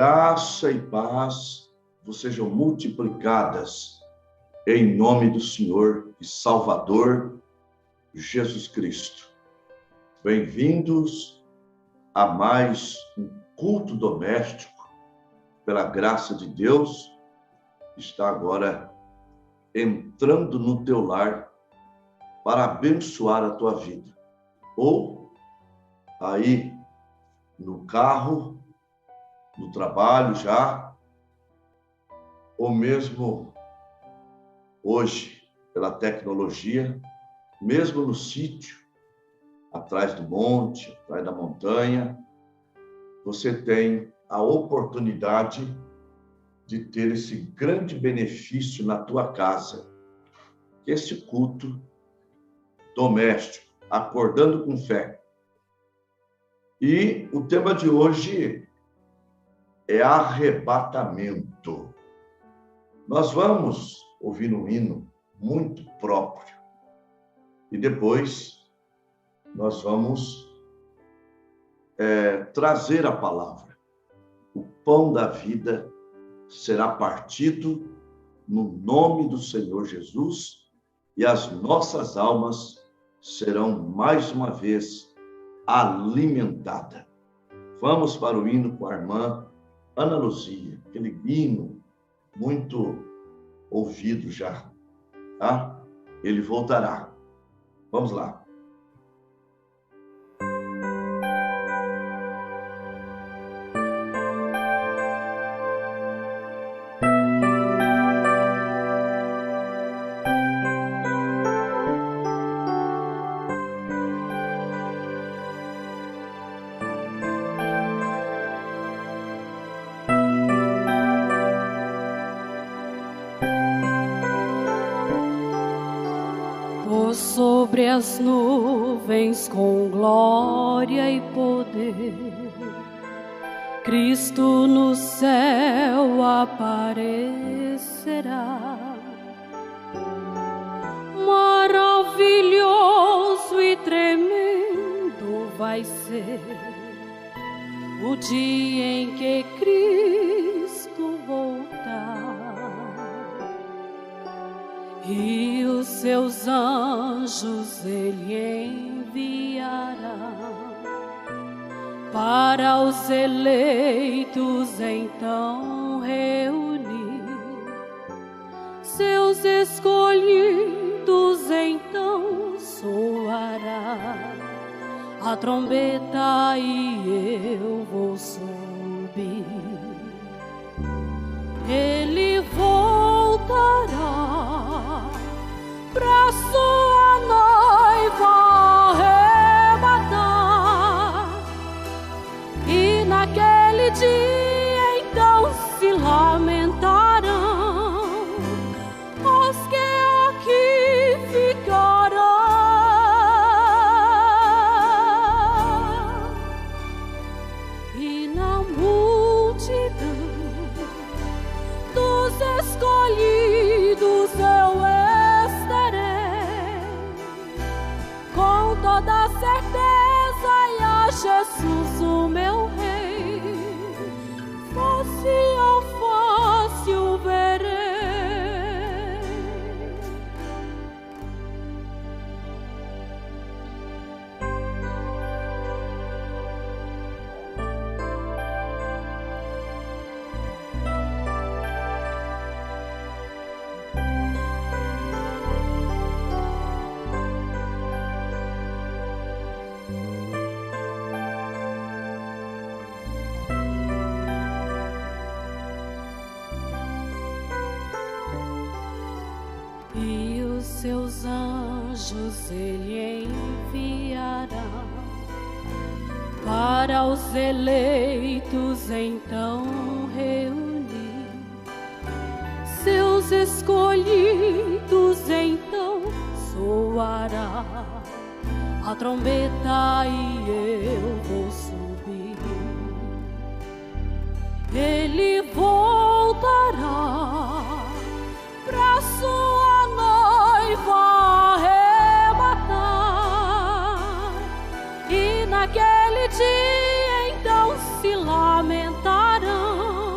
Graça e paz vos sejam multiplicadas em nome do Senhor e Salvador Jesus Cristo. Bem-vindos a mais um culto doméstico, pela graça de Deus, está agora entrando no teu lar para abençoar a tua vida. Ou aí no carro, no trabalho já, ou mesmo hoje, pela tecnologia, mesmo no sítio, atrás do monte, atrás da montanha, você tem a oportunidade de ter esse grande benefício na tua casa, esse culto doméstico, acordando com fé. E o tema de hoje é arrebatamento. Nós vamos ouvir um hino muito próprio e depois nós vamos trazer a palavra. O pão da vida será partido no nome do Senhor Jesus e as nossas almas serão mais uma vez alimentadas. Vamos para o hino com a irmã Ana Luzia, aquele hino muito ouvido já, tá? Ele voltará. Vamos lá. Sobre as nuvens com glória e poder, Cristo no céu aparecerá. Maravilhoso e tremendo vai ser o dia em que Cristo voltar. E os seus anjos ele enviará para os eleitos então reunir. Seus escolhidos então soará a trombeta e eu vou subir. Ele voltará pra sua noiva arrebatar, e naquele dia então se lamentarão os que aqui ficarão, e na multidão dos escolhidos eu com toda certeza, e a Jesus o meu rei, face a face o verei. Seus anjos ele enviará para os eleitos então reunir. Seus escolhidos então soará a trombeta e eu vou subir. Ele voltará pra sua noiva arrebatar, e naquele dia então se lamentarão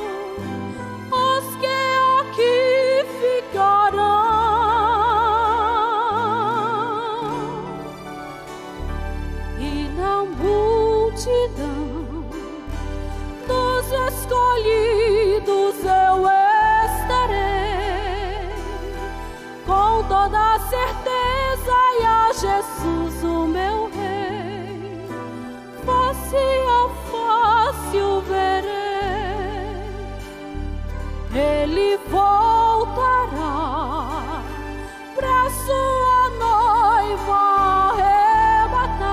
toda certeza e a Jesus o meu Rei, face a face o verei. Ele voltará pra sua noiva arrebatar,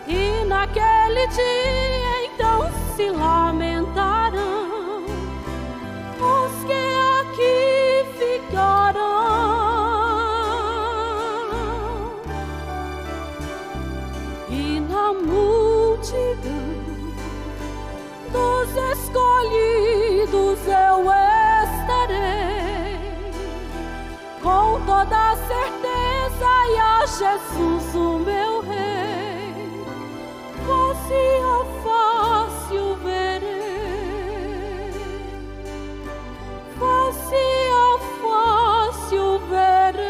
e naquele dia então se lamentarão os que aqui ficarão, e na multidão dos escolhidos eu estarei, com toda certeza e a Jesus o meu Rei, face a face o verei, face a face o verei.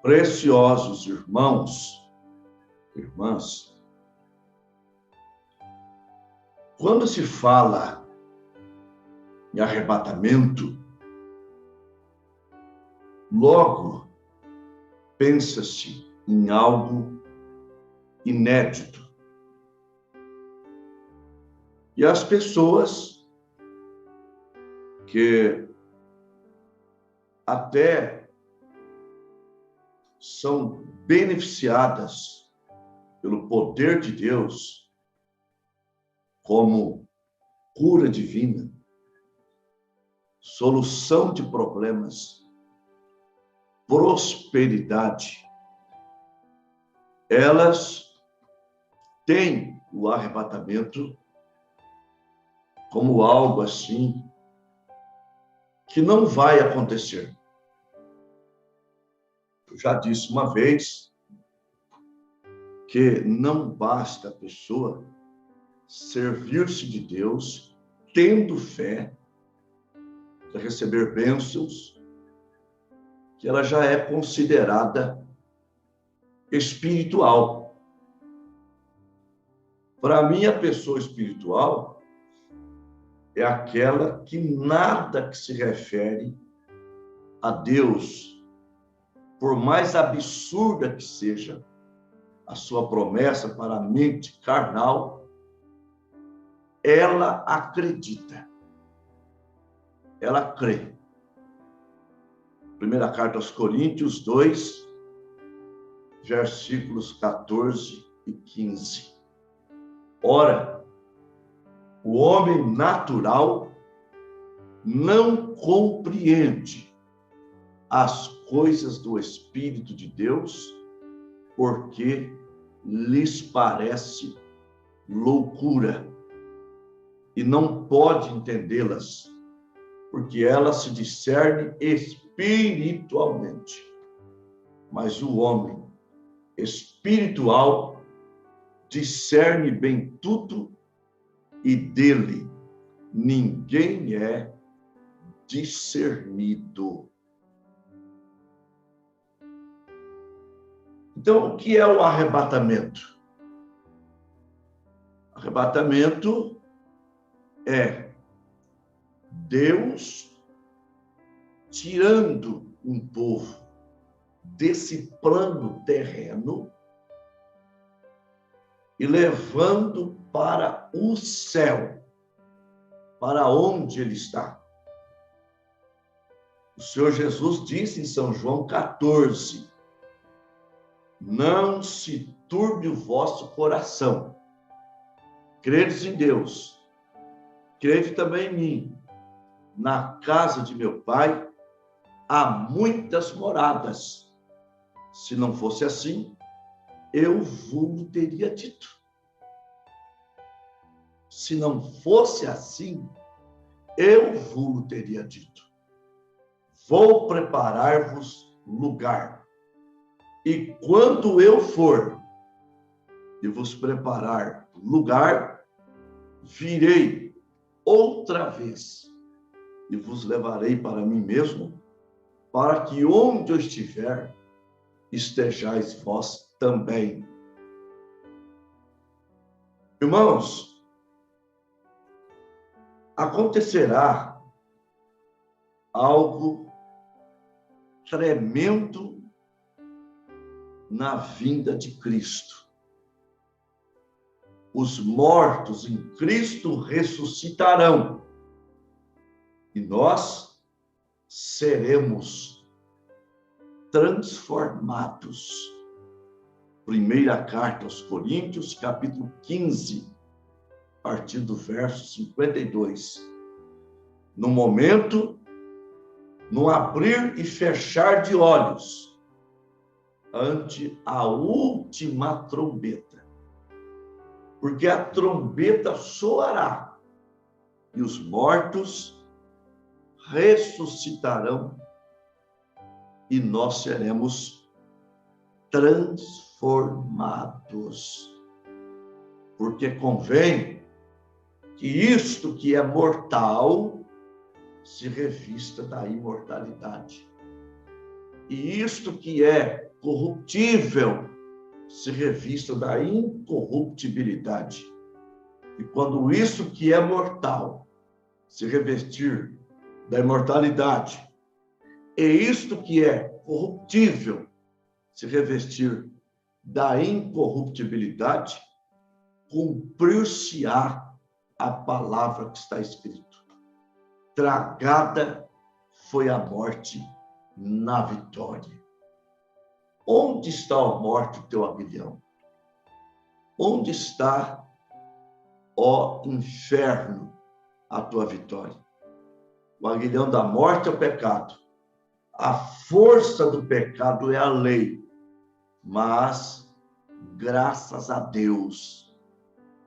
Preciosos irmãos, irmãs, quando se fala em arrebatamento, logo pensa-se em algo inédito. E as pessoas que até são beneficiadas pelo poder de Deus, como cura divina, solução de problemas, prosperidade, elas têm o arrebatamento como algo assim que não vai acontecer. Eu já disse uma vez que não basta a pessoa servir-se de Deus, tendo fé, para receber bênçãos, que ela já é considerada espiritual. Para mim, a pessoa espiritual é aquela que nada que se refere a Deus, por mais absurda que seja a sua promessa para a mente carnal, ela acredita, ela crê. Primeira carta aos Coríntios 2, versículos 14 e 15. Ora, o homem natural não compreende as coisas do Espírito de Deus, porque lhes parece loucura, e não pode entendê-las, porque elas se discernem espiritualmente. Mas o homem espiritual discerne bem tudo, e dele ninguém é discernido. Então, o que é o arrebatamento? Arrebatamento é Deus tirando um povo desse plano terreno e levando para o céu, para onde ele está. O Senhor Jesus disse em São João 14, não se turbe o vosso coração. Credes em Deus, crede também em mim. Na casa de meu Pai há muitas moradas. Se não fosse assim, eu vos teria dito. Se não fosse assim, eu vos teria dito. Vou preparar-vos lugar. E quando eu for e vos preparar lugar, virei outra vez e vos levarei para mim mesmo, para que onde eu estiver, estejais vós também. Irmãos, acontecerá algo tremendo na vinda de Cristo. Os mortos em Cristo ressuscitarão e nós seremos transformados. Primeira carta aos Coríntios, capítulo 15, a partir do verso 52. No momento, no abrir e fechar de olhos, ante a última trombeta. Porque a trombeta soará e os mortos ressuscitarão e nós seremos transformados. Porque convém que isto que é mortal se revista da imortalidade. E isto que é corruptível se revista da incorruptibilidade. E quando isso que é mortal se revestir da imortalidade, e isto que é corruptível se revestir da incorruptibilidade, cumprir-se-á a palavra que está escrito: tragada foi a morte na vitória. Onde está, ó morte, o teu aguilhão? Onde está, ó inferno, a tua vitória? O aguilhão da morte é o pecado. A força do pecado é a lei. Mas, graças a Deus,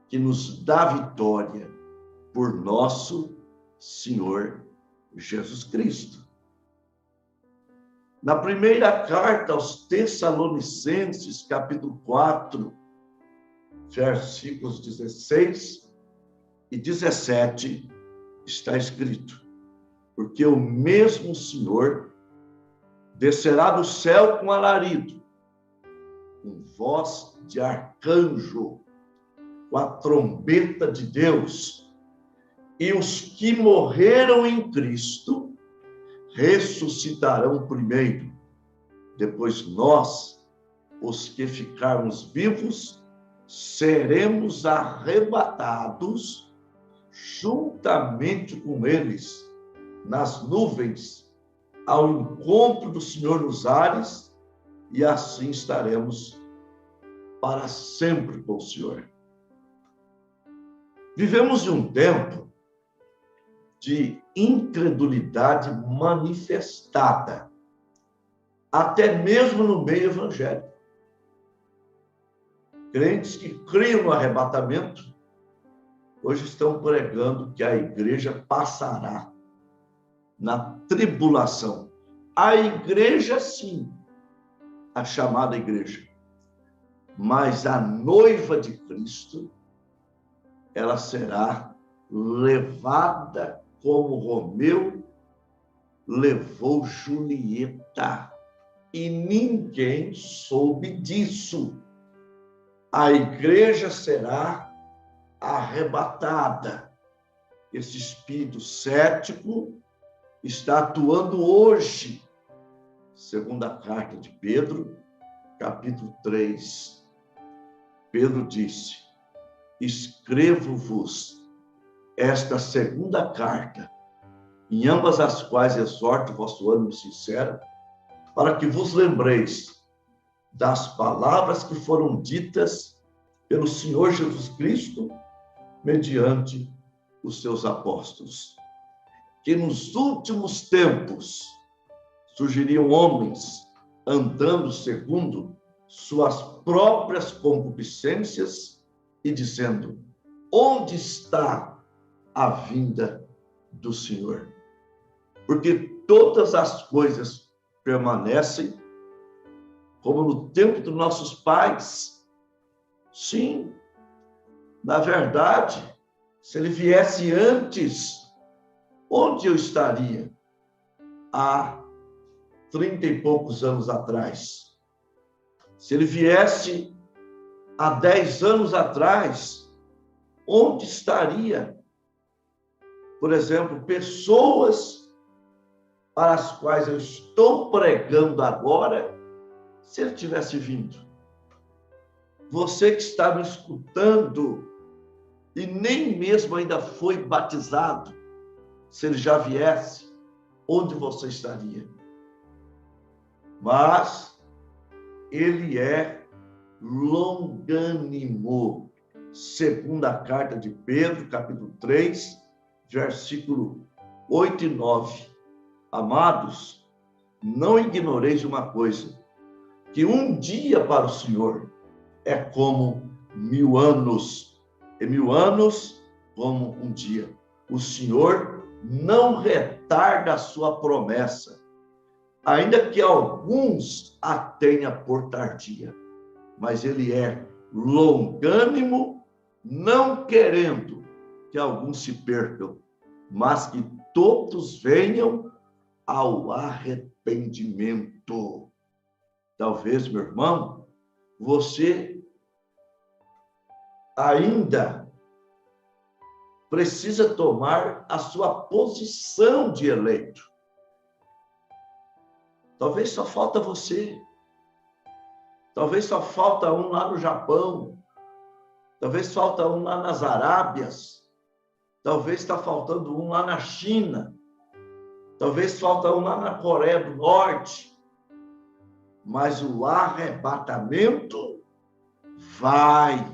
que nos dá vitória por nosso Senhor Jesus Cristo. Na primeira carta aos Tessalonicenses, capítulo 4, versículos 16 e 17, está escrito: porque o mesmo Senhor descerá do céu com alarido, com voz de arcanjo, com a trombeta de Deus, e os que morreram em Cristo ressuscitarão primeiro. Depois nós, os que ficarmos vivos, seremos arrebatados juntamente com eles nas nuvens, ao encontro do Senhor nos ares, e assim estaremos para sempre com o Senhor. Vivemos em um tempo de incredulidade manifestada, até mesmo no meio evangélico. Crentes que criam no arrebatamento, hoje estão pregando que a igreja passará na tribulação. A igreja, sim, a chamada igreja, mas a noiva de Cristo, ela será levada como Romeu levou Julieta. E ninguém soube disso. A igreja será arrebatada. Esse espírito cético está atuando hoje. Segunda carta de Pedro, capítulo 3. Pedro disse: escrevo-vos esta segunda carta, em ambas as quais exorto o vosso ânimo sincero, para que vos lembreis das palavras que foram ditas pelo Senhor Jesus Cristo, mediante os seus apóstolos. Que nos últimos tempos surgiriam homens andando segundo suas próprias concupiscências e dizendo: onde está a vinda do Senhor? Porque todas as coisas permanecem como no tempo dos nossos pais. Sim, na verdade, se ele viesse antes, onde eu estaria? Há 30 e poucos anos atrás. Se ele viesse há 10 anos atrás, onde estaria, por exemplo, pessoas para as quais eu estou pregando agora, se ele tivesse vindo? Você que está me escutando e nem mesmo ainda foi batizado, se ele já viesse, onde você estaria? Mas ele é longânimo. Segunda carta de Pedro, capítulo 3, versículo 8 e 9. Amados, não ignoreis de uma coisa, que um dia para o Senhor é como 1000 anos, e 1000 anos como um dia. O Senhor não retarda a sua promessa, ainda que alguns a tenha por tardia, mas ele é longânimo, não querendo que alguns se percam, mas que todos venham ao arrependimento. Talvez, meu irmão, você ainda precisa tomar a sua posição de eleito. Talvez só falta você. Talvez só falta um lá no Japão. Talvez falta um lá nas Arábias. Talvez está faltando um lá na China. Talvez falta um lá na Coreia do Norte. Mas o arrebatamento vai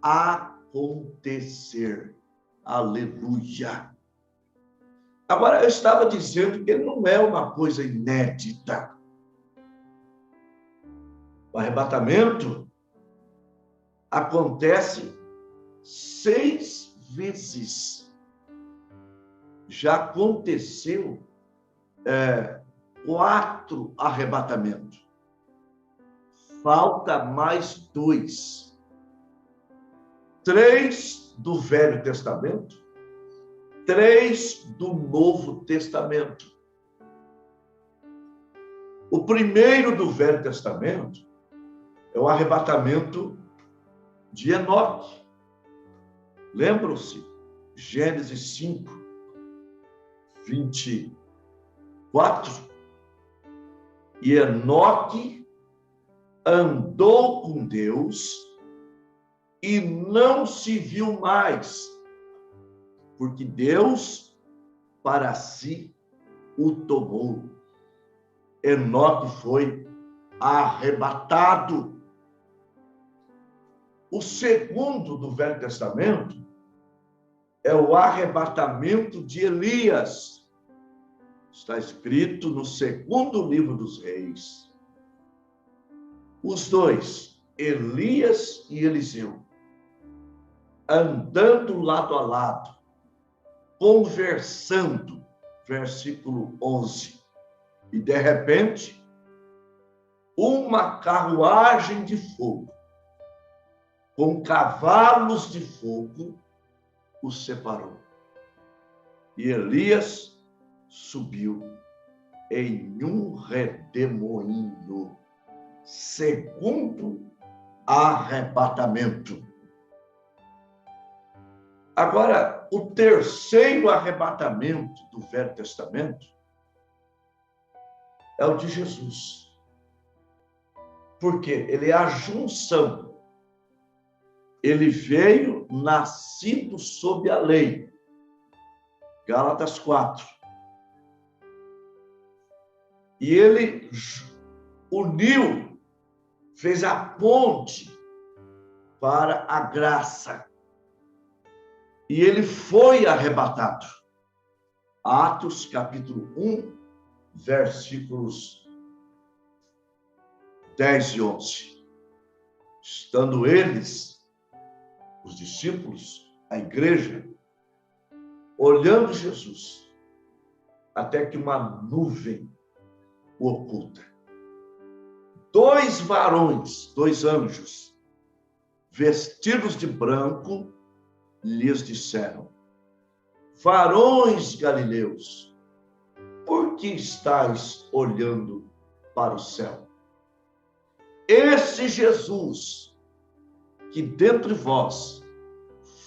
acontecer. Aleluia! Agora, eu estava dizendo que não é uma coisa inédita. O arrebatamento acontece 6 vezes. Já aconteceu 4 arrebatamentos. Falta mais 2. 3 do Velho Testamento, 3 do Novo Testamento. O primeiro do Velho Testamento é o arrebatamento de Enoque. Lembram-se? Gênesis 5, 24. E Enoque andou com Deus e não se viu mais, porque Deus para si o tomou. Enoque foi arrebatado. O segundo do Velho Testamento é o arrebatamento de Elias. Está escrito no 2º livro dos Reis. Os dois, Elias e Eliseu, andando lado a lado, conversando, versículo 11. E, de repente, uma carruagem de fogo, com cavalos de fogo, os separou. E Elias subiu em um redemoinho, segundo arrebatamento. Agora, o terceiro arrebatamento do Velho Testamento é o de Jesus. Porque ele é a junção. Ele veio nascido sob a lei. Gálatas 4. E ele uniu, fez a ponte para a graça. E ele foi arrebatado. Atos, capítulo 1, versículos 10 e 11. Estando eles, os discípulos, a igreja, olhando Jesus, até que uma nuvem o oculta. 2 varões, 2 anjos, vestidos de branco, lhes disseram: varões galileus, por que estáis olhando para o céu? Esse Jesus, que dentre vós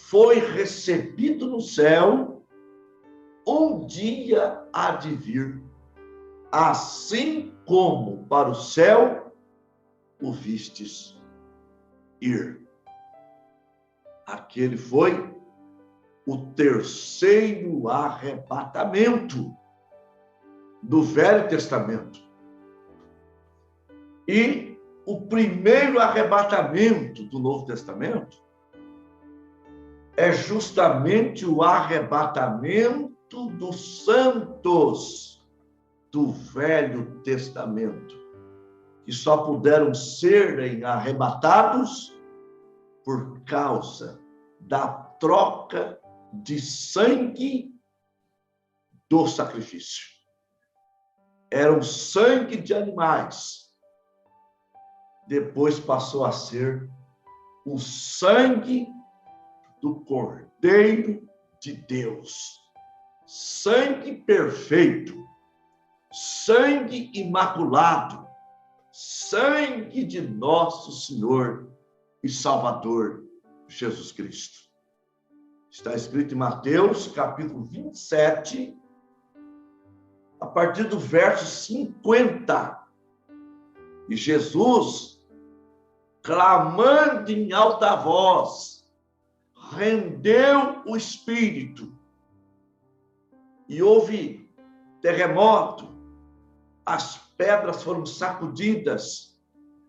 foi recebido no céu, um dia há de vir, assim como para o céu o vistes ir. Aquele foi o terceiro arrebatamento do Velho Testamento. E o primeiro arrebatamento do Novo Testamento é justamente o arrebatamento dos santos do Velho Testamento, que só puderam serem arrebatados por causa da troca de sangue do sacrifício. Era o sangue de animais. Depois passou a ser o sangue do Cordeiro de Deus. Sangue perfeito, sangue imaculado, sangue de nosso Senhor e Salvador Jesus Cristo. Está escrito em Mateus, capítulo 27, a partir do verso 50. E Jesus, clamando em alta voz, rendeu o Espírito. E houve terremoto, as pedras foram sacudidas,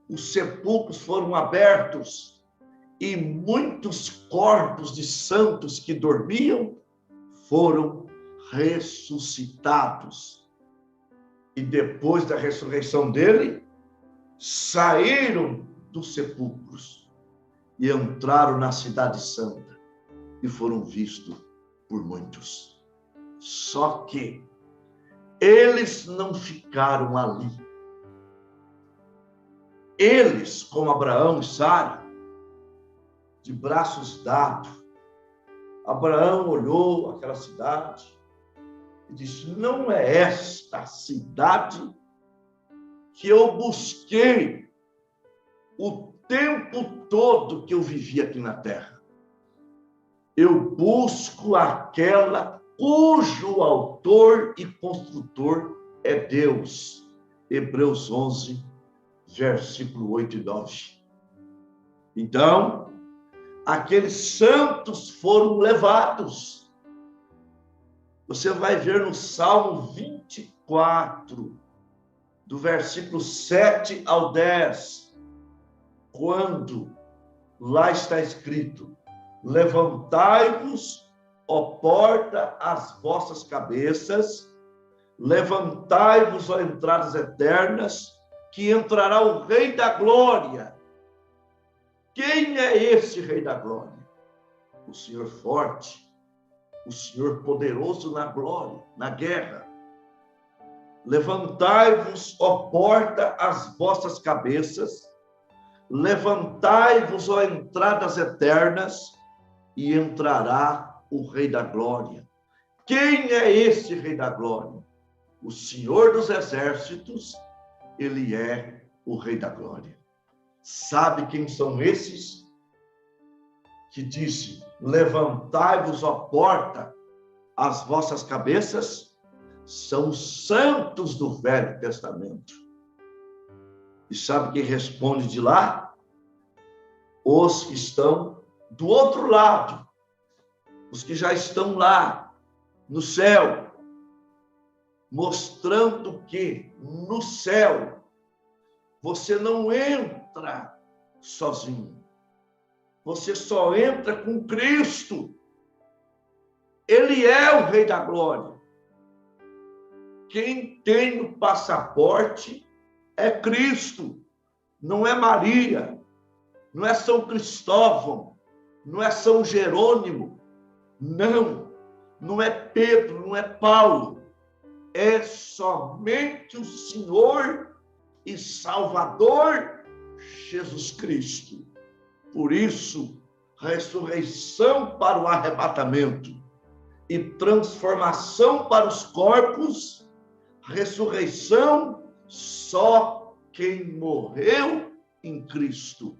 os sepulcros foram abertos, e muitos corpos de santos que dormiam foram ressuscitados. E depois da ressurreição dele, saíram dos sepulcros e entraram na cidade santa e foram vistos por muitos. Só que eles não ficaram ali. Eles, como Abraão e Sara, de braços dados, Abraão olhou aquela cidade e disse: não é esta cidade que eu busquei o tempo todo que eu vivi aqui na terra. Eu busco aquela cujo autor e construtor é Deus. Hebreus 11, versículo 8 e 9. Então, aqueles santos foram levados. Você vai ver no Salmo 24, do versículo 7 ao 10, quando lá está escrito: levantai-vos, ó porta, as vossas cabeças, levantai-vos, ó entradas eternas, que entrará o Rei da Glória. Quem é esse Rei da Glória? O Senhor forte, o Senhor poderoso na glória, na guerra. Levantai-vos, ó porta, as vossas cabeças, levantai-vos, ó entradas eternas, e entrará o Rei da Glória. Quem é esse Rei da Glória? O Senhor dos Exércitos, ele é o Rei da Glória. Sabe quem são esses? Que disse: levantai-vos, ó porta, as vossas cabeças. São os santos do Velho Testamento. E sabe quem responde de lá? Os que estão do outro lado, os que já estão lá no céu, mostrando que no céu você não entra sozinho. Você só entra com Cristo. Ele é o Rei da Glória. Quem tem o passaporte é Cristo. Não é Maria, não é São Cristóvão, não é São Jerônimo. Não é Pedro, não é Paulo. É somente o Senhor e Salvador Jesus Cristo. Por isso, ressurreição para o arrebatamento e transformação para os corpos, ressurreição só quem morreu em Cristo,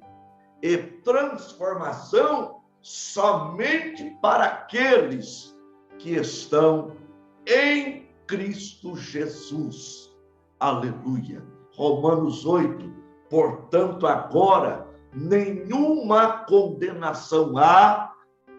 e transformação somente para aqueles que estão em Cristo Jesus. Aleluia. Romanos 8. Portanto, agora, nenhuma condenação há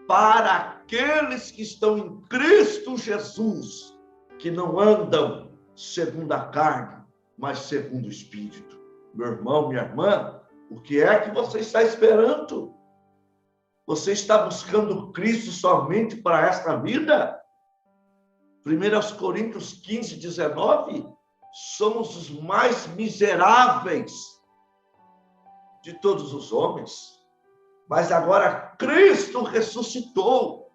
para aqueles que estão em Cristo Jesus, que não andam segundo a carne, mas segundo o Espírito. Meu irmão, minha irmã, o que é que você está esperando? Você está buscando Cristo somente para esta vida? 1 Coríntios 15, 19, somos os mais miseráveis de todos os homens. Mas agora Cristo ressuscitou,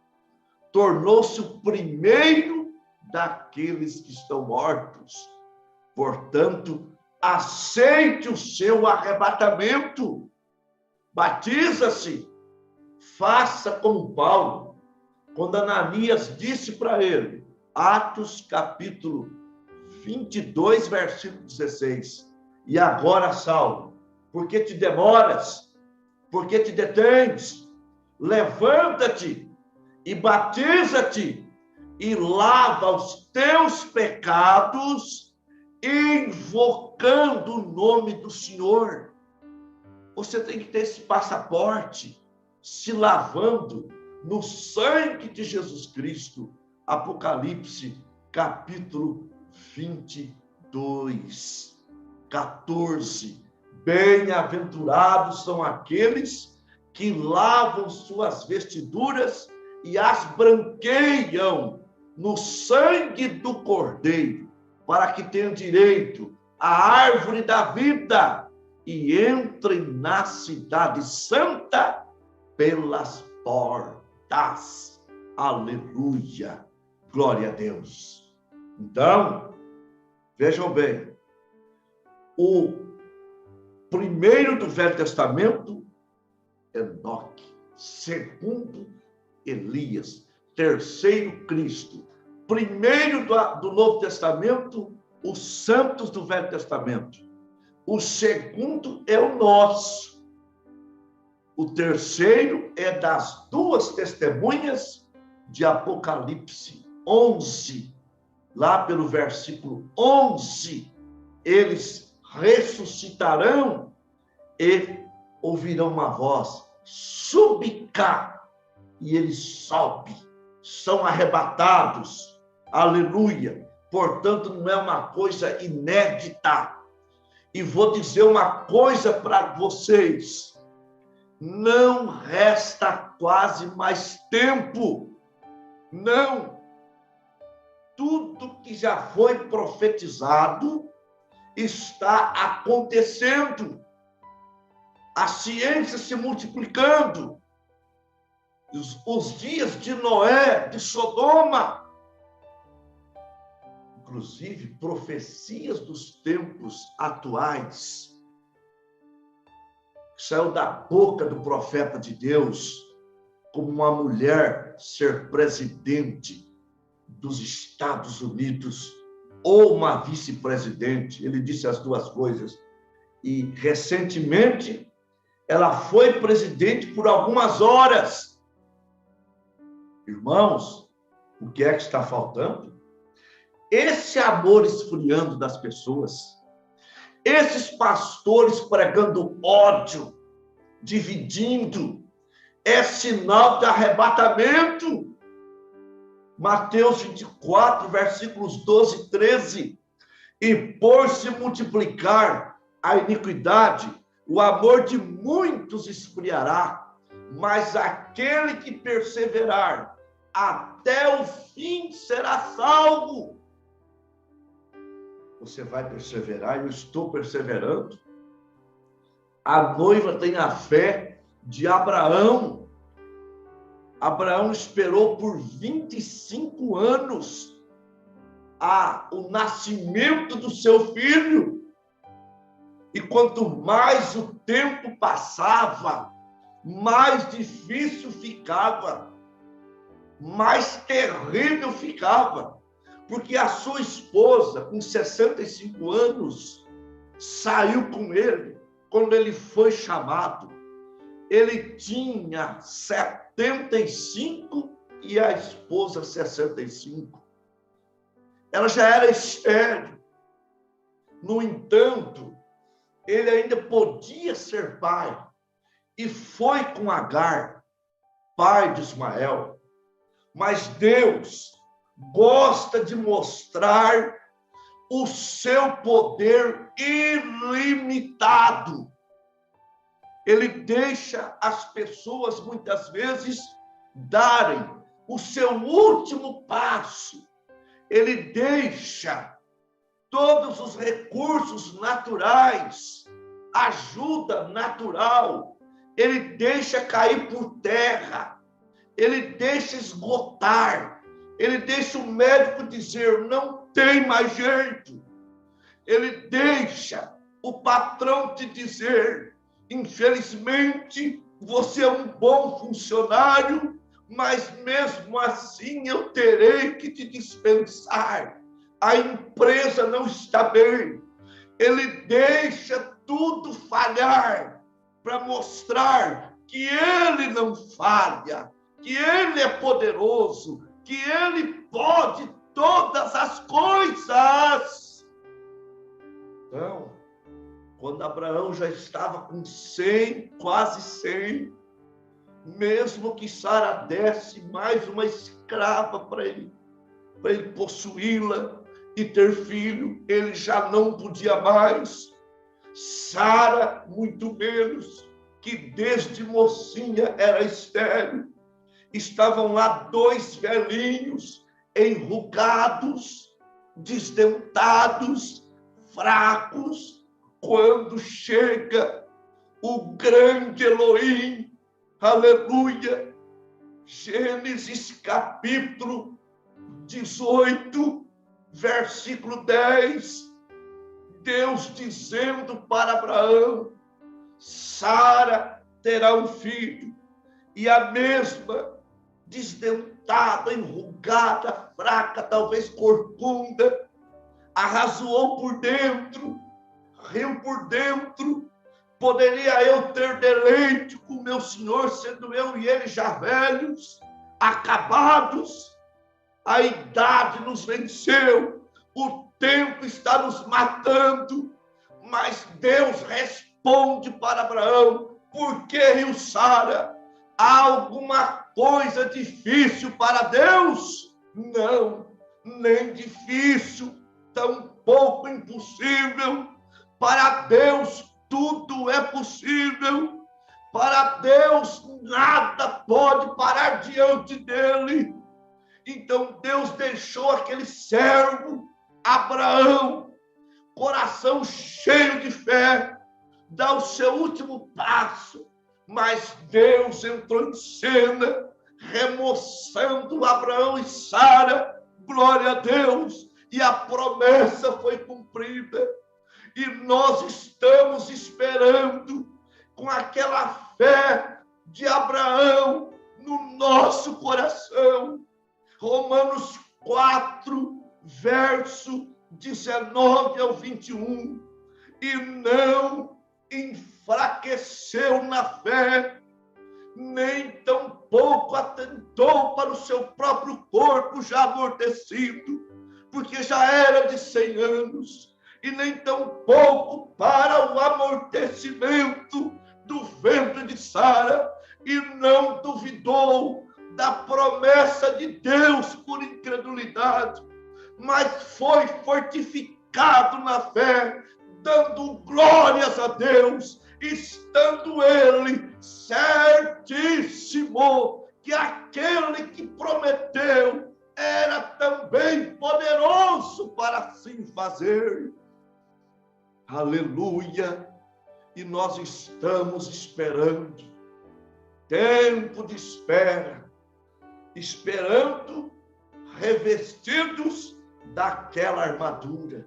tornou-se o primeiro daqueles que estão mortos. Portanto, aceite o seu arrebatamento. Batiza-se. Faça como Paulo, quando Ananias disse para ele, Atos capítulo 22, versículo 16. E agora, Saulo, por que te demoras? Por que te detens? Levanta-te e batiza-te e lava os teus pecados, invocando o nome do Senhor. Você tem que ter esse passaporte, se lavando no sangue de Jesus Cristo. Apocalipse, capítulo 22, 14. Bem-aventurados são aqueles que lavam suas vestiduras e as branqueiam no sangue do Cordeiro, para que tenham direito à árvore da vida e entrem na cidade santa pelas portas. Aleluia! Glória a Deus! Então, vejam bem, o primeiro do Velho Testamento, Enoque. Segundo, Elias. Terceiro, Cristo. Primeiro do Novo Testamento, os santos do Velho Testamento. O segundo é o nosso. O terceiro é das duas testemunhas de Apocalipse 11. Lá pelo versículo 11, eles ressuscitarão e ouvirão uma voz, subi cá, e eles sobem, são arrebatados, aleluia. Portanto, não é uma coisa inédita. E vou dizer uma coisa para vocês, não resta quase mais tempo, não. Tudo que já foi profetizado está acontecendo. A ciência se multiplicando. Os dias de Noé, de Sodoma. Inclusive, profecias dos tempos atuais. Saiu da boca do profeta de Deus, como uma mulher ser presidente dos Estados Unidos, ou uma vice-presidente. Ele disse as duas coisas. E, recentemente, ela foi presidente por algumas horas. Irmãos, o que é que está faltando? Esse amor esfriando das pessoas, esses pastores pregando ódio, dividindo, é sinal de arrebatamento. Mateus 24, versículos 12 e 13. E por se multiplicar a iniquidade, o amor de muitos esfriará, mas aquele que perseverar até o fim será salvo. Você vai perseverar, eu estou perseverando. A noiva tem a fé de Abraão. Abraão esperou por 25 anos o nascimento do seu filho. E quanto mais o tempo passava, mais difícil ficava, mais terrível ficava. Porque a sua esposa, com 65 anos, saiu com ele quando ele foi chamado. ele tinha 75 e a esposa 65. Ela já era estéril. No entanto, ele ainda podia ser pai. E foi com Agar, pai de Ismael. Mas Deus gosta de mostrar o seu poder ilimitado. Ele deixa as pessoas, muitas vezes, darem o seu último passo. Ele deixa todos os recursos naturais, ajuda natural, ele deixa cair por terra, ele deixa esgotar, ele deixa o médico dizer, não tem mais jeito. Ele deixa o patrão te dizer, infelizmente, você é um bom funcionário, mas mesmo assim eu terei que te dispensar. A empresa não está bem. Ele deixa tudo falhar para mostrar que ele não falha, que ele é poderoso, que ele pode todas as coisas. Então, quando Abraão já estava com 100, quase 100, mesmo que Sara desse mais uma escrava para ele possuí-la e ter filho, ele já não podia mais. Sara, muito menos, que desde mocinha era estéril. Estavam lá 2 velhinhos, enrugados, desdentados, fracos, quando chega o grande Elohim, aleluia, Gênesis capítulo 18, versículo 10, Deus dizendo para Abraão, Sara terá um filho, e a mesma desdentada, enrugada, fraca, talvez corcunda, arrazoou por dentro, riu por dentro. Poderia eu ter deleite com meu Senhor, sendo eu e ele já velhos, acabados? A idade nos venceu, o tempo está nos matando, mas Deus responde para Abraão, por que riu Sara? Há alguma coisa difícil para Deus? Não, nem difícil, tampouco impossível. Para Deus tudo é possível. Para Deus nada pode parar diante dele. Então Deus deixou aquele servo, Abraão, coração cheio de fé, dar o seu último passo. Mas Deus entrou em cena, remoçando Abraão e Sara, glória a Deus, e a promessa foi cumprida. E nós estamos esperando, com aquela fé de Abraão no nosso coração. Romanos 4, verso 19 ao 21. E não enfraqueceu na fé, nem tampouco atentou para o seu próprio corpo já amortecido, porque já era de 100 anos, e nem tampouco para o amortecimento do ventre de Sara, e não duvidou da promessa de Deus por incredulidade, mas foi fortificado na fé, dando glórias a Deus, estando ele certíssimo que aquele que prometeu era também poderoso para assim fazer. Aleluia! E nós estamos esperando, tempo de espera, esperando, revestidos daquela armadura,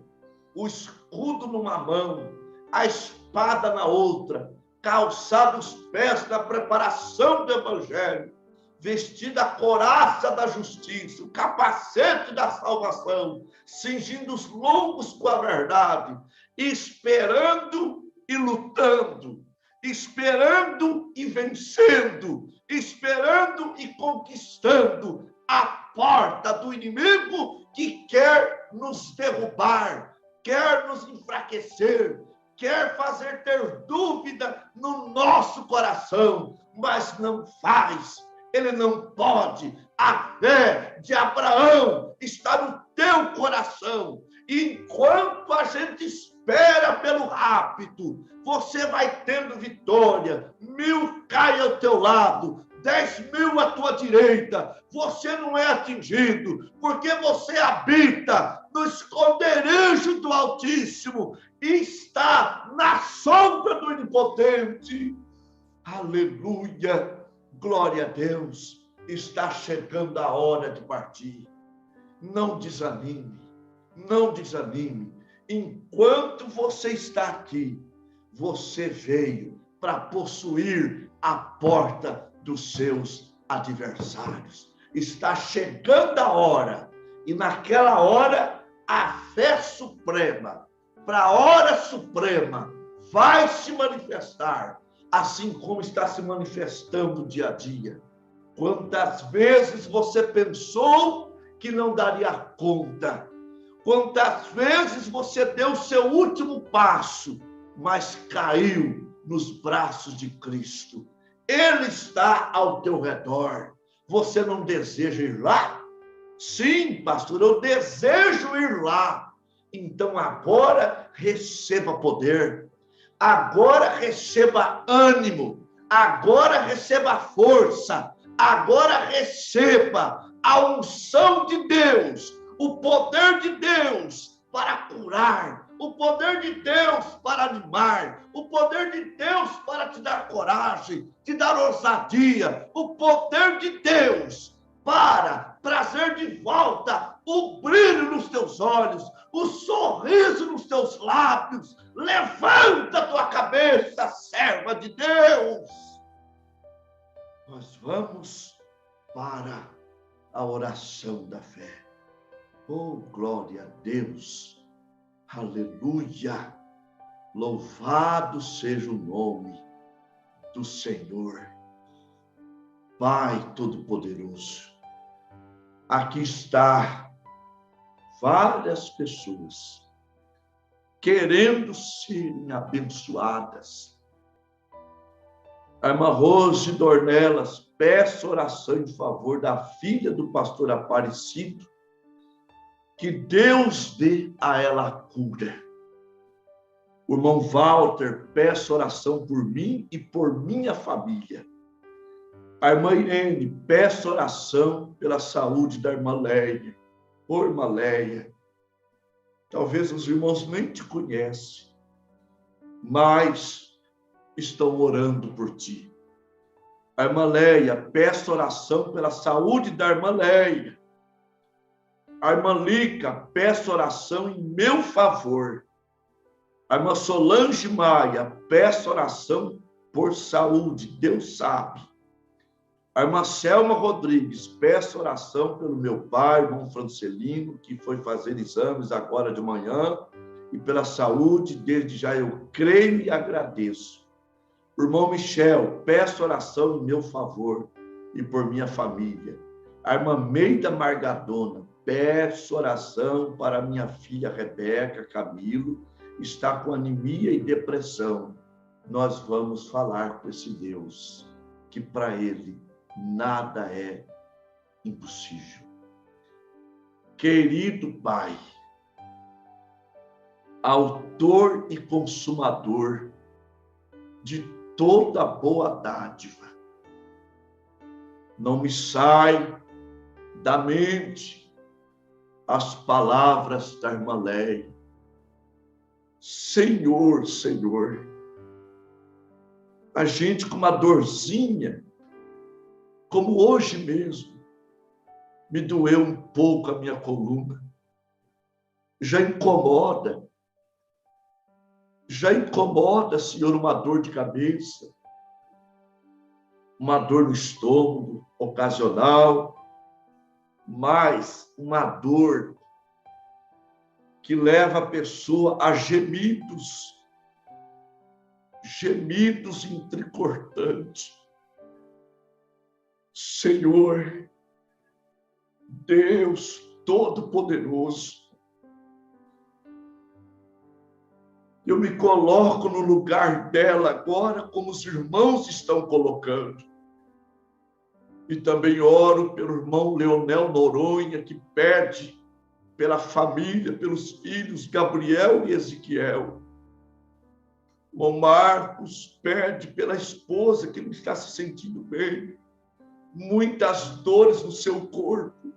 o escudo numa mão, a espada na outra, calçados os pés na preparação do evangelho, vestida a couraça da justiça, o capacete da salvação, cingindo os lombos com a verdade, esperando e lutando, esperando e vencendo, esperando e conquistando a porta do inimigo que quer nos derrubar, quer nos enfraquecer, quer fazer ter dúvida no nosso coração, mas não faz, ele não pode. A fé de Abraão está no teu coração. E enquanto a gente espera pelo rápido, você vai tendo vitória. 1000 cai ao teu lado, 10.000 à tua direita. Você não é atingido, porque você habita no esconderijo do Altíssimo e está na sombra do Onipotente. Aleluia, glória a Deus. Está chegando a hora de partir. Não desanime, não desanime. Enquanto você está aqui, você veio para possuir a porta dos seus adversários. Está chegando a hora, e naquela hora, a fé suprema, para a hora suprema, vai se manifestar, assim como está se manifestando dia a dia. Quantas vezes você pensou que não daria conta? Quantas vezes você deu o seu último passo, mas caiu nos braços de Cristo? Ele está ao teu redor. Você não deseja ir lá? Sim, pastor, eu desejo ir lá. Então agora receba poder. Agora receba ânimo. Agora receba força. Agora receba a unção de Deus, o poder de Deus para curar, o poder de Deus para animar, o poder de Deus para te dar coragem, te dar ousadia, o poder de Deus para trazer de volta o brilho nos teus olhos, o sorriso nos teus lábios. Levanta a tua cabeça, serva de Deus. Nós vamos para a oração da fé. Oh, glória a Deus. Aleluia. Louvado seja o nome do Senhor. Pai Todo-Poderoso, aqui está várias pessoas querendo serem abençoadas. A irmã Rose Dornelas, peço oração em favor da filha do pastor Aparecido, que Deus dê a ela a cura. O irmão Walter, peço oração por mim e por minha família. A irmã Irene, peço oração pela saúde da irmã Leia. Ô, irmã Leia, talvez os irmãos nem te conhecem, mas estão orando por ti. A irmã Leia, peço oração pela saúde da irmã Leia. A irmã Lica, peço oração em meu favor. A irmã Solange Maia, peço oração por saúde, Deus sabe. A irmã Selma Rodrigues, peço oração pelo meu pai, irmão Francelino, que foi fazer exames agora de manhã, e pela saúde, desde já eu creio e agradeço. Irmão Michel, peço oração em meu favor e por minha família. A irmã Meida Margadona, peço oração para minha filha Rebeca Camilo, está com anemia e depressão. Nós vamos falar com esse Deus, que para ele nada é impossível. Querido Pai, autor e consumador de toda boa dádiva, não me sai da mente as palavras da irmã Leia. Senhor, Senhor, a gente com uma dorzinha, como hoje mesmo, me doeu um pouco a minha coluna, já incomoda, Senhor, uma dor de cabeça, uma dor no estômago ocasional, mas uma dor que leva a pessoa a gemidos gemidos entrecortantes. Senhor, Deus Todo-Poderoso, eu me coloco no lugar dela agora, como os irmãos estão colocando. E também oro pelo irmão Leonel Noronha, que pede pela família, pelos filhos Gabriel e Ezequiel. O irmão Marcos pede pela esposa que não está se sentindo bem, muitas dores no seu corpo.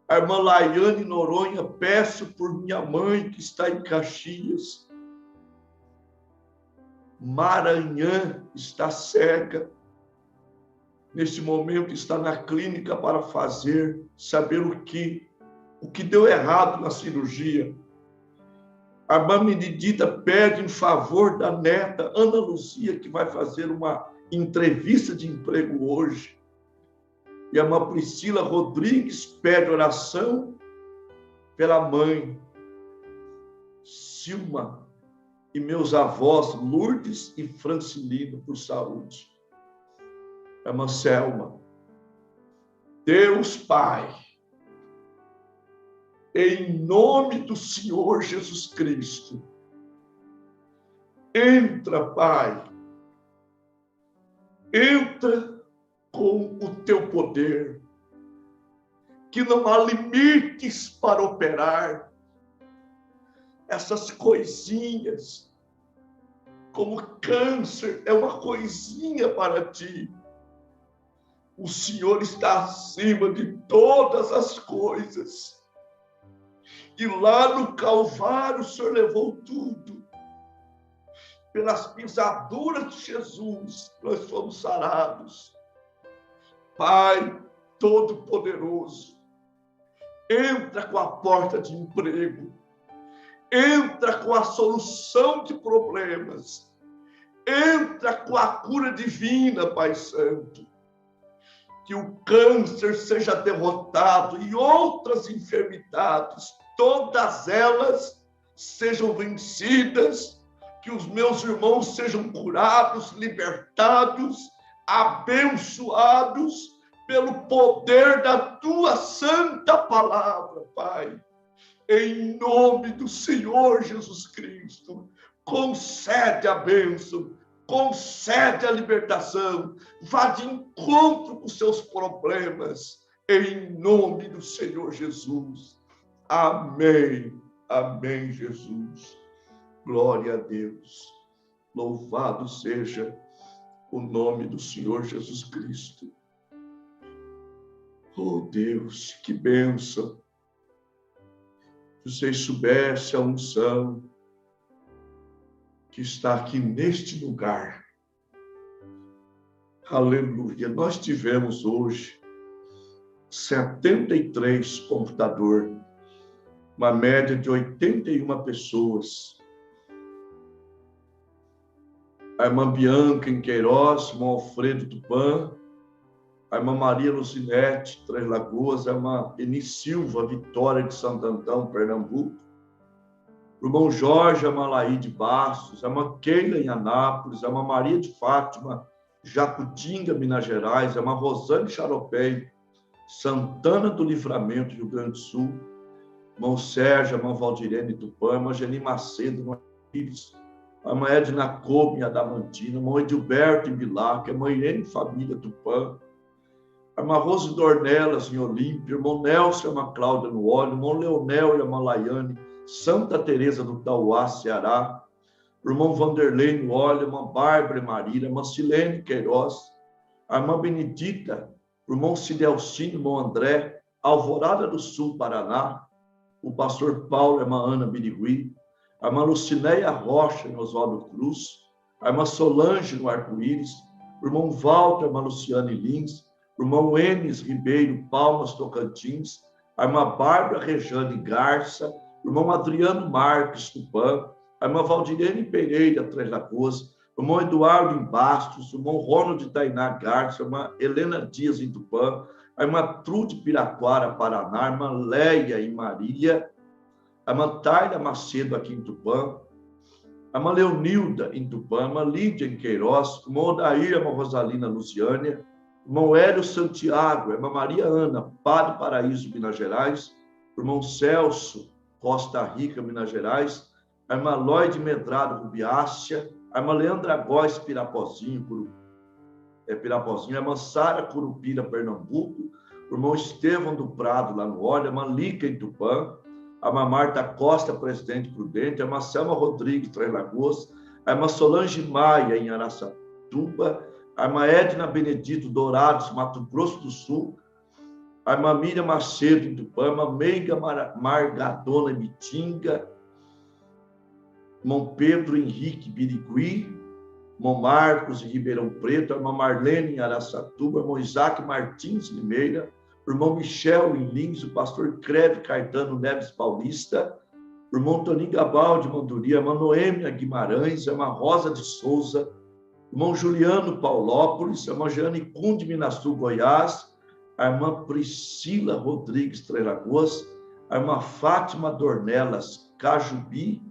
A irmã Laiane Noronha, peço por minha mãe que está em Caxias. Maranhã está cega. Neste momento está na clínica para saber o que deu errado na cirurgia. A irmã Benedita pede em favor da neta Ana Luzia, que vai fazer uma entrevista de emprego hoje. E a irmã Priscila Rodrigues pede oração pela mãe Silma e meus avós Lourdes e Francilino por saúde. A irmã Selma. Deus Pai, em nome do Senhor Jesus Cristo, entra, Pai, entra com o teu poder, que não há limites para operar essas coisinhas, como câncer é uma coisinha para ti. O Senhor está acima de todas as coisas. E lá no Calvário o Senhor levou tudo. Pelas pisaduras de Jesus, nós fomos sarados. Pai Todo-Poderoso, entra com a porta de emprego, entra com a solução de problemas, entra com a cura divina, Pai Santo. Que o câncer seja derrotado e outras enfermidades, todas elas sejam vencidas, que os meus irmãos sejam curados, libertados, abençoados pelo poder da tua santa palavra, Pai. Em nome do Senhor Jesus Cristo, concede a bênção, concede a libertação, vá de encontro com seus problemas, em nome do Senhor Jesus. Amém, amém, Jesus. Glória a Deus. Louvado seja o nome do Senhor Jesus Cristo. Oh Deus, que bênção. Se vocês soubessem a unção que está aqui neste lugar. Aleluia. Nós tivemos hoje 73 computadores, uma média de 81 pessoas. A irmã Bianca em Queiroz, o irmão Alfredo Tupã, a irmã Maria Lucinete, Três Lagoas, a irmã Eni Silva, Vitória de Santo Antão, Pernambuco, o irmão Jorge, a irmã Laíde Bastos, a irmã Keila em Anápolis, a irmã Maria de Fátima, Jacutinga, Minas Gerais, a irmã Rosane Charopei, Santana do Livramento, Rio Grande do Sul, irmão Sérgio, a irmã Valdirene Tupã, a irmã Geni Macedo, a irmã Iris, a irmã Edna Coube, Adamantina, a irmã Edilberto em Bilac, a irmã Irene Família Tupã, a irmã Rose Dornelas em Olímpia, o irmão Nelson e a irmã Cláudia no Óleo, o irmão Leonel e a irmã Laiane, Santa Teresa do Tauá, Ceará, o irmão Vanderlei no Óleo, a irmã Bárbara e Marília, a irmã Silene Queiroz, a irmã Benedita, o irmão Cidelcino, o irmão André, Alvorada do Sul, Paraná, o pastor Paulo e a irmã Ana Birigui, a irmã Lucinéia Rocha em Oswaldo Cruz, a irmã Solange no Arco-Íris, o irmão Walter, a irmã Luciane Lins, o irmão Enes Ribeiro, Palmas, Tocantins, a irmã Bárbara Rejane Garça, o irmão Adriano Marques Tupã, a irmã Valdirene Pereira, Três Lagoas, o irmão Eduardo em Bastos, o irmão Ronald Tainá Garça, a irmã Helena Dias em Tupã, a irmã Trude Piraquara, Paraná, a irmã Leia em Marília, a irmã Taira Macedo aqui em Tupã, a irmã Leonilda, em Tupã, a irmã Lídia, em Queiroz, a irmã Odair, a irmã Rosalina, Lusiânia, o irmão Hélio Santiago, a irmã Maria Ana, Padre Paraíso, Minas Gerais, o irmão Celso, Costa Rica, Minas Gerais, a irmã Lloyd Medrado, Rubiácea, a irmã Leandra Góes, Pirapozinho, a irmã Sara Curupira, Pernambuco, o irmão Estevão do Prado, lá no Olho, a irmã Lica, em Tupã, a irmã Marta Costa, Presidente Prudente, a irmã Selma Rodrigues, Três Lagoas, a irmã Solange Maia, em Araçatuba, a irmã Edna Benedito Dourados, Mato Grosso do Sul, a irmã Miriam Macedo, em Tupã, a irmã Meiga Margadona, em Mitinga, irmão Pedro Henrique Birigui, irmão Marcos, em Ribeirão Preto, a irmã Marlene, em Araçatuba, irmão Isaac Martins Limeira, o irmão Michel, em Lins, o pastor Creve Caetano Neves Paulista, o irmão Toninho Gabaldi, Manduri, a irmã Noêmia Guimarães, a irmã Rosa de Souza, o irmão Juliano Paulópolis, a irmã Jeane Cunde, Minasul, Goiás, a irmã Priscila Rodrigues, Três Lagoas, a irmã Fátima Dornelas, Cajubi,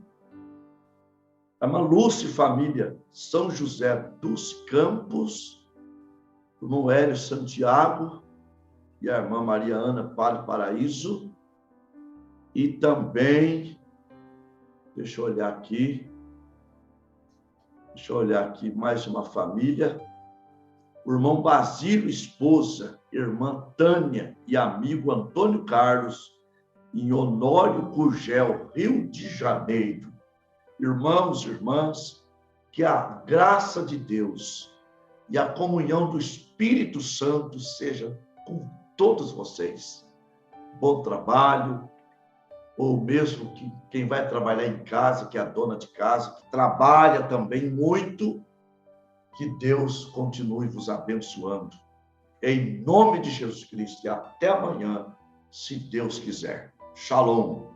a irmã Lúcia Família, São José dos Campos, o irmão Hélio Santiago e a irmã Maria Ana, Padre Paraíso, e também, deixa eu olhar aqui, mais uma família, o irmão Basílio, esposa, irmã Tânia e amigo Antônio Carlos, em Honório Gurgel, Rio de Janeiro. Irmãos e irmãs, que a graça de Deus e a comunhão do Espírito Santo seja com todos vocês. Bom trabalho, ou mesmo que quem vai trabalhar em casa, que é a dona de casa, que trabalha também muito, que Deus continue vos abençoando. Em nome de Jesus Cristo, e até amanhã, se Deus quiser. Shalom.